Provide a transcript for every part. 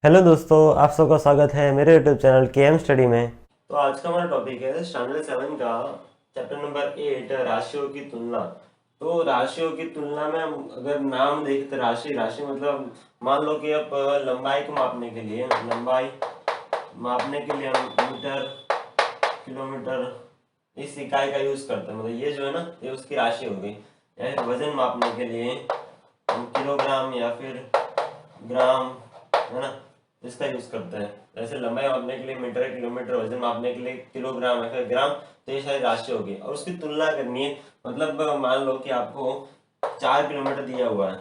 Hello दोस्तों, आप सबका स्वागत है मेरे यूट्यूब चैनल के एम स्टडी में। तो आज का हमारा टॉपिक है स्टैंडर्ड 7 का चैप्टर नंबर 8 राशियों की तुलना। तो राशियों की तुलना में हम अगर नाम देखें तो राशि राशि मतलब मान लो कि अब लंबाई को मापने के लिए हम मीटर किलोमीटर इस इकाई का यूज करते हैं। मतलब ये जो है ना, ये उसकी राशि हो गई। या फिर वजन मापने के लिए हम किलोग्राम या फिर ग्राम, है ना, इसका यूज करते हैं। जैसे लंबाई मापने के लिए मीटर, किलोमीटर, वजन मापने के लिए किलोग्राम या फिर ग्राम। तो ये सारी राशि होगी और उसकी तुलना करनी है। मतलब मान लो कि आपको 4 किलोमीटर दिया हुआ है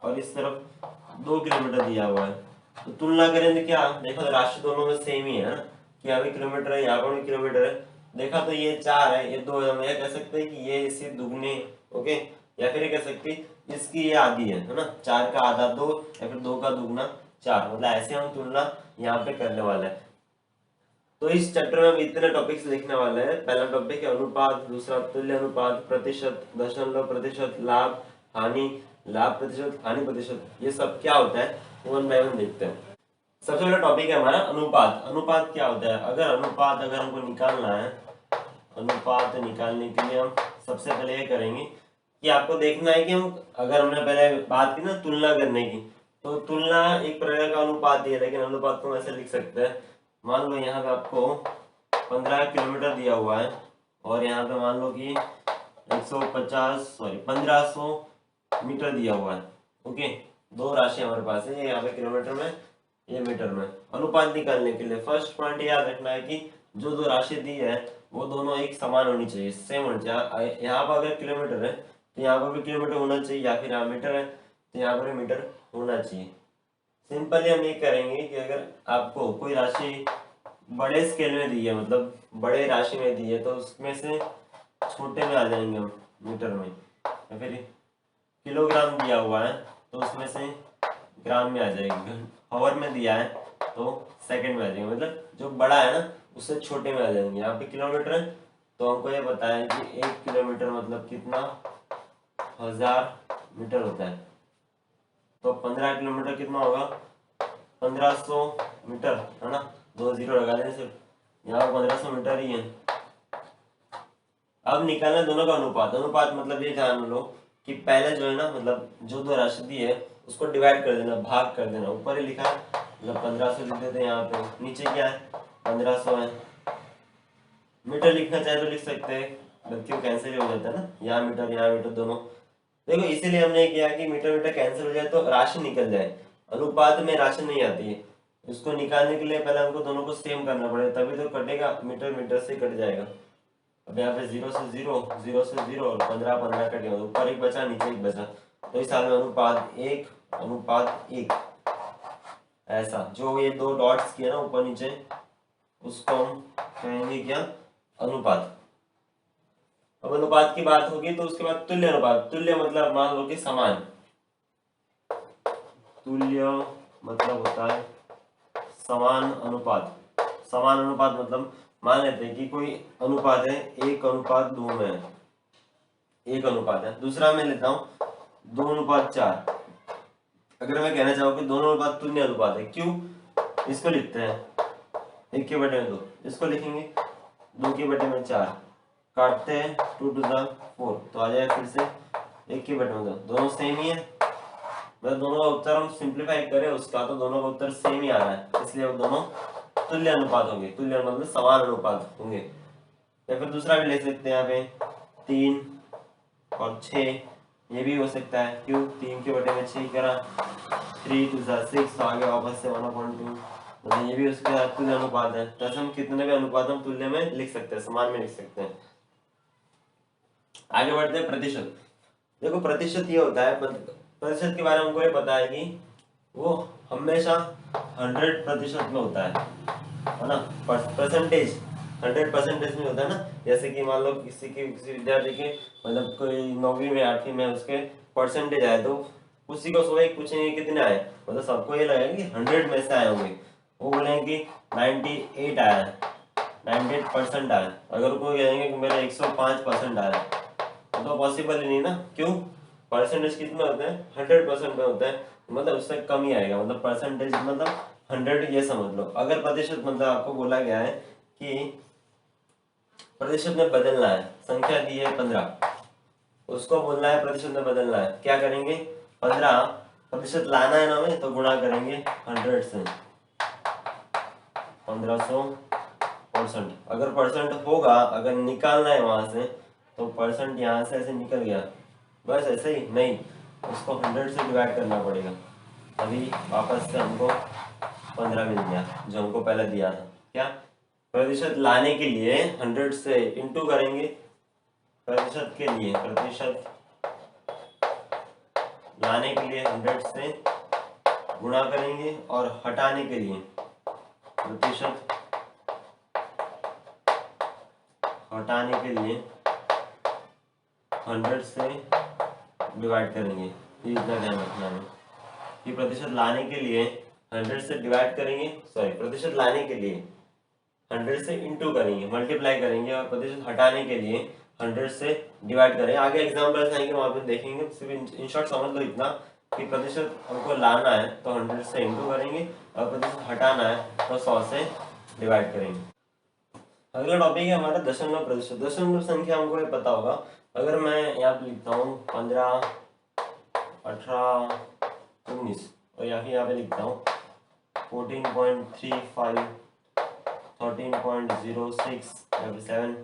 और इस तरफ 2 किलोमीटर दिया हुआ है। तो तुलना करें तो क्या देखो, तो राशि दोनों में सेम ही है ना, कि यहाँ भी किलोमीटर है, यहाँ पर भी किलोमीटर है। देखा तो ये 4 है, ये 2 है। हम यह कह सकते हैं कि ये इससे दुगने, ओके। या फिर ये कह सकते हैं इसकी ये आधी है ना, 4 का आधा 2 या फिर 2 का दुगना 4। मतलब ऐसे हम तुलना यहाँ पे करने वाले हैं। तो इस चैप्टर में हम इतने टॉपिक्स देखने वाले हैं। पहला टॉपिक है अनुपात, दूसरा तुल्य अनुपात, प्रतिशत, दशमलव प्रतिशत, लाभ हानि, लाभ प्रतिशत, हानि प्रतिशत, ये सब क्या होता है वन बाय वन देखते हैं। सबसे पहला टॉपिक है हमारा अनुपात। अनुपात क्या होता है? अगर हमको निकालना है, अनुपात निकालने के लिए हम सबसे पहले ये करेंगे कि आपको देखना है कि हम, अगर हमने पहले बात की ना तुलना करने की, तो तुलना एक प्रकार का अनुपात ही है, लेकिन अनुपात को हम ऐसे लिख सकते हैं। मान लो यहाँ पे आपको 15 किलोमीटर दिया हुआ है और यहाँ पे मान लो कि 1500 मीटर दिया हुआ है, ओके। दो राशि हमारे पास है, यहाँ पे किलोमीटर में, ये मीटर में। अनुपात निकालने के लिए फर्स्ट पॉइंट याद रखना है कि जो दो राशि दी है वो दोनों एक समान होनी चाहिए, सेम होनी चाहिए। यहाँ पर अगर किलोमीटर है तो यहाँ पर भी किलोमीटर होना चाहिए, या फिर यहाँ मीटर है तो यहाँ पर भी मीटर होना चाहिए। सिंपली हम ये करेंगे कि अगर आपको कोई राशि बड़े स्केल में दी है, मतलब बड़े राशि में दी है, तो उसमें से छोटे में आ जाएंगे हम मीटर में। या फिर किलोग्राम दिया हुआ है तो उसमें से ग्राम में आ जाएगी। हावर में दिया है तो सेकंड में आ जाएंगे। मतलब जो बड़ा है ना उससे छोटे में आ जाएंगे। यहाँ पे किलोमीटर है तो हमको ये बताया कि 1 किलोमीटर मतलब कितना, 1000 मीटर होता है। तो 15 किलोमीटर कितना होगा, 1500 मीटर, है ना। दो जीरो लगा दें सिर्फ, यहाँ 1500 मीटर ही है। अब निकालना दोनों का अनुपात। अनुपात मतलब ये जान लो कि पहले जो है ना, मतलब जो दो राशि दी है उसको डिवाइड कर देना, भाग कर देना। ऊपर ही लिखा है मतलब 1500 लिख देते हैं, यहाँ पे नीचे क्या है 1500 है। मीटर लिखना चाहे तो लिख सकते हैं, बल्कि वो कैंसिल हो जाता है ना, यहाँ मीटर दोनों। देखो इसीलिए हमने किया कि मीटर मीटर कैंसिल हो जाए तो राशि निकल जाए। अनुपात में राशि नहीं आती है। इसको निकालने के लिए पहले हमको दोनों को सेम करना पड़ेगा, तभी तो कटेगा। मीटर मीटर से कट जाएगा। अब यहाँ पे 0 से 0, 0 से 0 और 15 कट गया, ऊपर एक बचा नीचे एक बचा। तो इस हाल में अनुपात 1 ऐसा, जो ये दो डॉट्स किए ना ऊपर नीचे, उसको हम कहेंगे क्या, अनुपात। अब अनुपात की बात होगी तो उसके बाद तुल्य अनुपात। तुल्य मतलब मान लो कि समान। तुल्य मतलब होता है समान अनुपात। समान अनुपात मतलब मान लेते हैं कि कोई अनुपात है 1:2 में है, 1 अनुपात है। दूसरा मैं लेता हूँ 2:4। अगर मैं कहना चाहूँ कि दोनों अनुपात तुल्य अनुपात है, क्यों? इसको लिखते हैं 1/2, इसको लिखेंगे 2/4, काटते हैं 2 to the 4, तो आ जाएगा फिर से 1/2। दोनों सेम ही है। मतलब दोनों का उत्तर हम सिंप्लीफाई करें उसका तो दोनों का उत्तर सेम ही आ रहा है, इसलिए वो दोनों तुल्य अनुपात होंगे। तुल्य अनुपात मतलब समान अनुपात होंगे। या फिर दूसरा भी ले सकते हैं, यहाँ पे 3 और 6, ये भी हो सकता है। क्यों? 3/6 करा, 3 to the 6, तो आगे वापस से 1/2, मतलब ये भी उसका तुल्य अनुपात है। तो ऐसे हम कितने भी अनुपात हम तुल्य में लिख सकते हैं, समान में लिख सकते हैं। आगे बढ़ते हैं प्रतिशत। देखो प्रतिशत ये होता है, प्रतिशत के बारे में हमको ये पता है कि वो हमेशा 100% में होता है ना। परसेंटेज 100% में होता है ना। जैसे कि मान लो किसी विद्यार्थी के, मतलब कोई 9वीं में 8वीं में उसके परसेंटेज आए, तो उसी को सुबह पूछेंगे कितने आए, मतलब सबको ये लगेगा कि 100 में से आए होंगे। वो बोलेंगे कि 98 आया है, 98% आया। अगर कोई कहेंगे कि मेरा 105% आया, तो पॉसिबल ही नहीं ना। क्यों? परसेंटेज कितने होते हैं, 100% में होते हैं, मतलब उससे कम ही आएगा। मतलब परसेंटेज मतलब 100 ये समझ लो। अगर प्रतिशत मतलब आपको बोला गया है कि प्रतिशत में बदलना है, संख्या दी है 15, उसको बोलना है प्रतिशत में बदलना है, क्या करेंगे 15 प्रतिशत लाना है ना हमें, तो गुणा करेंगे 100 से, 1500%। अगर परसेंट होगा, अगर निकालना है वहां से, तो परसेंट यहाँ से ऐसे निकल गया, बस ऐसे ही नहीं, उसको 100 से डिवाइड करना पड़ेगा, अभी वापस से हमको 15 मिल गया जो हमको पहले दिया था। क्या प्रतिशत लाने के लिए 100 से इंटू करेंगे, प्रतिशत के लिए, प्रतिशत लाने के लिए 100 से गुणा करेंगे, और हटाने के लिए प्रतिशत हटाने के लिए 100 से डिवाइड करेंगे। ये इतना ध्यान रखना है कि प्रतिशत लाने के लिए 100 से डिवाइड करेंगे, सॉरी प्रतिशत लाने के लिए 100 से इंटू करेंगे, मल्टीप्लाई करेंगे, और प्रतिशत हटाने के लिए 100 से डिवाइड करें। आगे एग्जाम्पल्स आएंगे वहां पे देखेंगे, सिर्फ इन शॉर्ट समझ लो इतना कि प्रतिशत हमको लाना है तो 100 से इंटू करेंगे, और प्रतिशत हटाना है तो 100 से डिवाइड करेंगे। अगला टॉपिक है हमारा दशमलव प्रतिशत। दशमलव संख्या हमको ये पता होगा, अगर मैं यहाँ पे लिखता हूँ 15, 18, 19, और यहाँ पे लिखता हूँ 14.35, 13.06 या फिर 7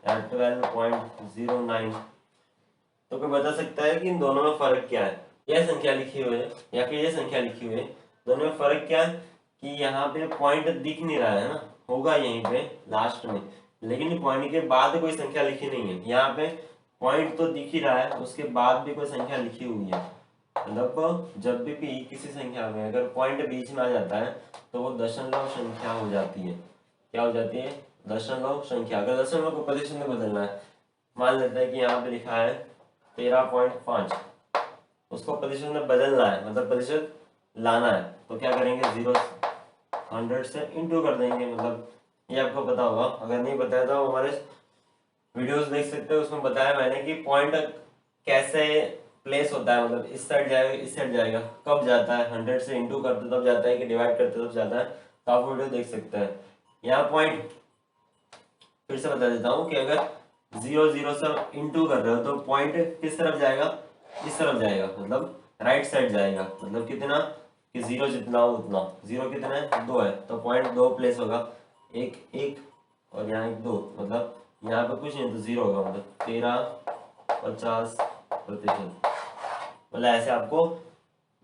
या 12.09, तो कोई बता सकता है कि इन दोनों में फर्क क्या है? यह संख्या लिखी हुई है या फिर यह संख्या लिखी हुई है, दोनों में फर्क क्या है कि यहाँ पे पॉइंट दिख नहीं रहा है ना, होगा यहीं पे लास्ट में, लेकिन पॉइंट के बाद कोई संख्या लिखी नहीं है। यहाँ पे पॉइंट तो दिख ही रहा है, उसके बाद भी कोई संख्या लिखी हुई है। मतलब जब भी किसी संख्या में अगर पॉइंट बीच में आ जाता है तो वो दशमलव संख्या हो जाती है। क्या हो जाती है? दशमलव संख्या। अगर दशमलव को प्रतिशत में बदलना है, मान लेते हैं कि यहाँ पे लिखा है 13.5, उसको प्रतिशत में बदलना है, मतलब प्रतिशत लाना है, तो क्या करेंगे 100 से इंटू कर देंगे। मतलब ये आपको पता होगा, अगर नहीं बताया तो हमारे वीडियोस देख सकते हो, उसमें बताया मैंने कि पॉइंट कैसे प्लेस होता है, मतलब इस साइड जाएगा इस साइड जाएगा, कब जाता है 100 से इंटू करते तब जाता है कि डिवाइड करते तब जाता है, तो आप वीडियो देख सकते हैं। यहाँ पॉइंट फिर से बता देता हूँ कि अगर 0 से इंटू कर रहे हो तो पॉइंट किस तरफ जाएगा? इस तरफ जाएगा, मतलब राइट साइड जाएगा। मतलब कितना कि 0 जितना हो उतना, 0 कितना है 2 है, तो पॉइंट 2 प्लेस होगा, 1 1 और यहाँ 1 2, मतलब यहाँ पे कुछ नहीं तो 0 होगा, मतलब 13.50%। मतलब ऐसे आपको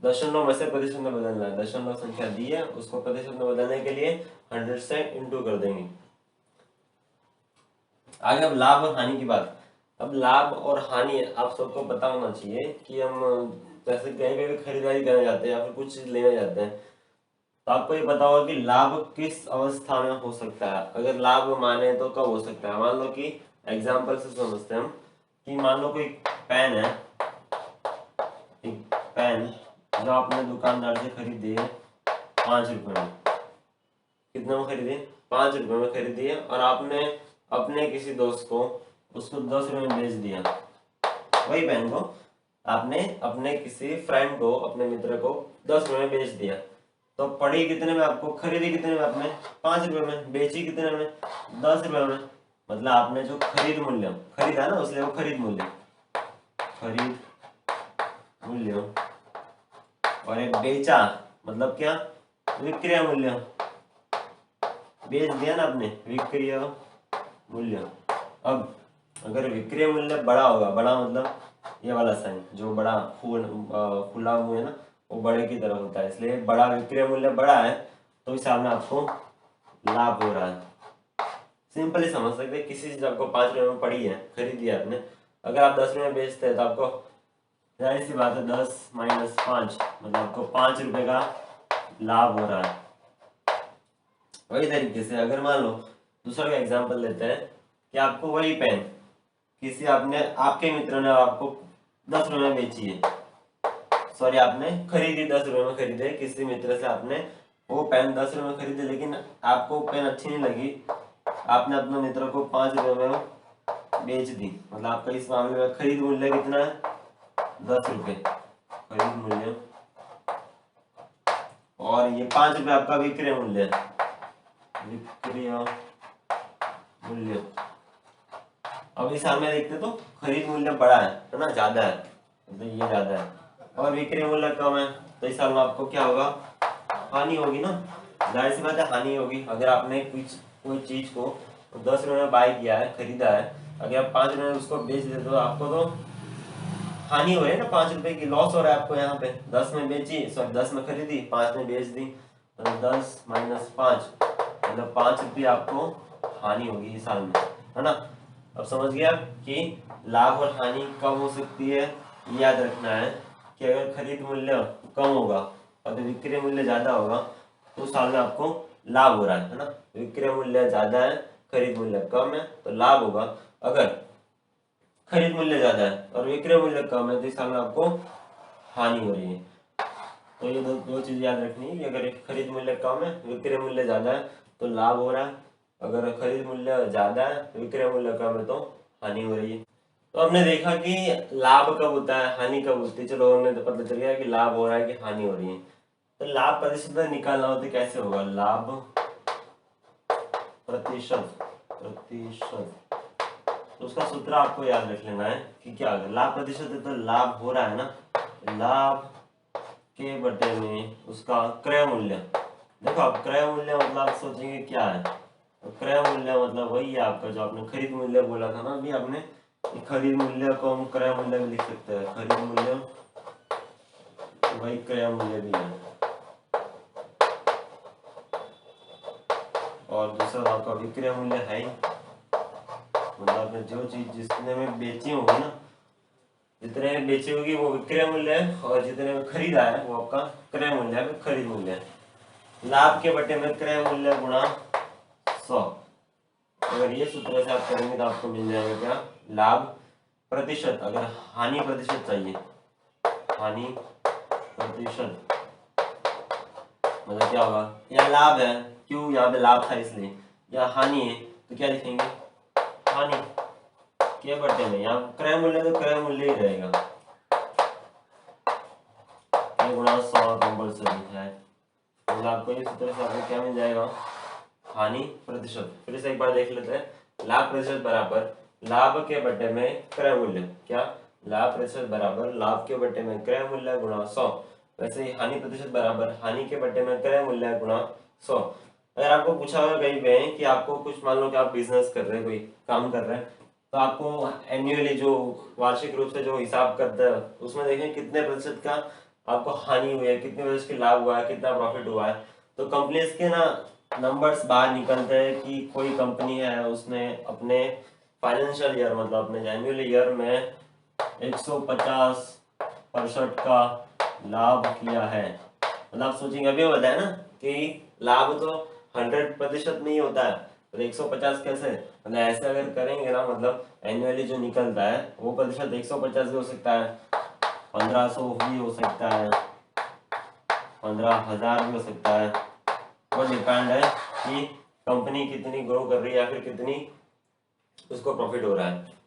दशमलव में से प्रतिशत में बदलना है। दशमलव संख्या दी है, उसको प्रतिशत में बदलने के लिए 100 से इंटू कर देंगे। आगे अब लाभ और हानि की बात। अब लाभ और हानि आप सबको पता होना चाहिए कि हम जैसे कहीं पे भी खरीदारी करने जाते हैं या फिर कुछ चीज लेने जाते हैं, तो आपको ये पता होगा कि लाभ किस अवस्था में हो सकता है। अगर लाभ माने तो कब हो सकता है? मान लो कि एग्जाम्पल से समझते हैं हम कि मान लो कोई पेन है, एक पेन जो आपने दुकानदार से खरीदी है 5 रुपए में। कितने में खरीदी? 5 रुपए में खरीदी है, और आपने अपने किसी दोस्त को उसको 10 रुपए में बेच दिया। वही पेन को आपने अपने किसी फ्रेंड को, अपने मित्र को 10 रुपए में बेच दिया, तो पड़ी कितने में आपको? खरीदी कितने में आपने? 5 रुपए में। बेची कितने में? 10 रुपए में। मतलब आपने जो खरीद मूल्य खरीदा ना, उसलिए वो खरीद मूल्य, खरीद मूल्य, और एक बेचा मतलब क्या? विक्रय मूल्य। बेच दिया ना आपने, विक्रय मूल्य। अब अगर विक्रय मूल्य बड़ा होगा, बड़ा मतलब ये वाला साइन जो बड़ा खुला मुंह है ना, वो बड़े की तरफ होता है, इसलिए बड़ा विक्रय मूल्य बड़ा है, तो इस हिसाब में आपको लाभ हो रहा है। सिंपली समझ सकते हैं, किसी चीज आपको 5 रुपए में पड़ी है, खरीदी है आपने, अगर आप 10 रुपए में बेचते हैं तो आपको जाहिर सी बात है 10 माइनस 5, मतलब आपको 5 रुपए का लाभ हो रहा है। वही तरीके से अगर मान लो दूसरा का एग्जांपल लेते हैं कि आपको वही पेन किसी आपके मित्र ने आपको 10 रुपए में बेची है, सॉरी आपने खरीदी 10 रुपए में खरीदे, किसी मित्र से आपने वो पेन 10 रुपए में खरीदे, लेकिन आपको पेन अच्छी नहीं लगी, आपने अपने मित्र को 5 रुपए में बेच दी। मतलब आपका इस मामले में खरीद मूल्य कितना है? 10 रुपए। खरीद मूल्य और ये 5 रुपये आपका विक्रय मूल्य है। विक्रय मूल्य अब इस साल में देखते तो खरीद मूल्य बड़ा है ना, ज्यादा है, मतलब ये ज्यादा है और विक्रय मूल्य कम है, तो इस साल में आपको क्या होगा, हानि होगी ना, जाहिर सी बात है हानि होगी। अगर आपने कोई चीज को 10 रुपये में बाय किया है, खरीदा है, अगर आप 5 रुपये में उसको बेच देते तो आपको तो हानि हो रही है ना, 5 रुपए की लॉस हो रहा है आपको। यहाँ पे 10 में बेची, सॉरी 10 में खरीदी, 5 में बेच दी, तो 10 - 5 मतलब 5 रुपये आपको हानि होगी इस साल में, है ना। अब समझ गया कि लाभ और हानि कम हो सकती है। याद रखना है कि अगर खरीद मूल्य कम होगा और विक्रय मूल्य ज्यादा होगा तो उस साल में आपको लाभ हो रहा है ना। विक्रय मूल्य ज्यादा है, खरीद मूल्य कम है, तो लाभ होगा। अगर खरीद मूल्य ज्यादा है और विक्रय मूल्य कम है तो इस साल में आपको हानि हो रही है। तो ये दो चीज याद रखनी है कि अगर खरीद मूल्य कम है, विक्रय मूल्य ज्यादा है तो लाभ हो रहा है, अगर खरीद मूल्य ज्यादा है, विक्रय मूल्य कम है तो हानि हो रही है। तो हमने देखा कि लाभ कब होता है, हानि कब होती है। चलो हमें तो पता चल गया कि लाभ हो रहा है कि हानि हो रही है। तो लाभ प्रतिशत निकालना हो तो कैसे होगा, लाभ प्रतिशत तो उसका सूत्र आपको याद रख लेना है कि क्या होगा, लाभ प्रतिशत है तो लाभ हो रहा है ना, लाभ के बटे में उसका क्रय मूल्य। देखो आप क्रय मूल्य मतलब आप सोचेंगे क्या है, तो क्रय मूल्य मतलब वही है आपका जो आपने खरीद मूल्य बोला था ना अभी आपने, खरीद मूल्य को हम क्रय मूल्य भी लिख सकते हैं, खरीद मूल्य वही क्रय मूल्य भी है। और दूसरा आपका विक्रय मूल्य है ही, मतलब आपने जो चीज जितने में बेची होगी ना, जितने में बेची होगी वो विक्रय मूल्य है और जितने में खरीदा है वो आपका क्रय मूल्य है, खरीद मूल्य है। लाभ के बटे में क्रय मूल्य गुणा 100। अगर ये सूत्र से आप करेंगे तो आपको मिल जाएगा क्या, लाभ प्रतिशत। अगर हानि प्रतिशत चाहिए, हानि प्रतिशत मतलब क्या होगा, यहाँ लाभ है, क्यों यहाँ पे लाभ था इसलिए, या हानि है तो क्या लिखेंगे, हानि के बटे में, यहाँ क्रय मूल्य तो क्रय मूल्य ही रहेगा, गुणा 100 कंपल्सरी है। मतलब आपको इस सूत्र से आपको क्या मिल जाएगा, हानि प्रतिशत। फिर से एक बार देख लेते हैं, लाभ प्रतिशत बराबर लाभ के बटे में क्रय मूल्य, क्या, लाभ प्रतिशत बराबर लाभ के बटे में क्रय मूल्य गुणा 100। वैसे ही हानि प्रतिशत बराबर हानि के बटे में क्रय मूल्य गुणा 100। अगर आपको पूछा होगा कहीं पे कि आपको कुछ, मान लो कि आप बिजनेस कर रहे हैं, कोई काम कर रहे हैं, तो आपको एनुअली जो वार्षिक रूप से जो हिसाब करते हैं उसमें देखें कितने प्रतिशत का आपको हानि हुई है, कितने प्रतिशत की लाभ हुआ है, कितना प्रॉफिट हुआ है। तो कंपनीज के ना नंबर्स बाहर निकलते हैं कि कोई कंपनी है उसने अपने फाइनेंशियल ईयर मतलब अपने एनुअल ईयर में 150% का लाभ किया है। मतलब आप सोचेंगे अभी बताया ना कि लाभ तो 100% नहीं होता है, तो 150 कैसे, मतलब ऐसे अगर करेंगे ना, मतलब एनुअली जो निकलता है वो प्रतिशत 150 भी हो सकता है, 1500 भी हो सकता है, 15,000 भी हो सकता है। वो डिपेंड है कि कंपनी कितनी ग्रो कर रही है या फिर कितनी उसको प्रॉफिट हो रहा है।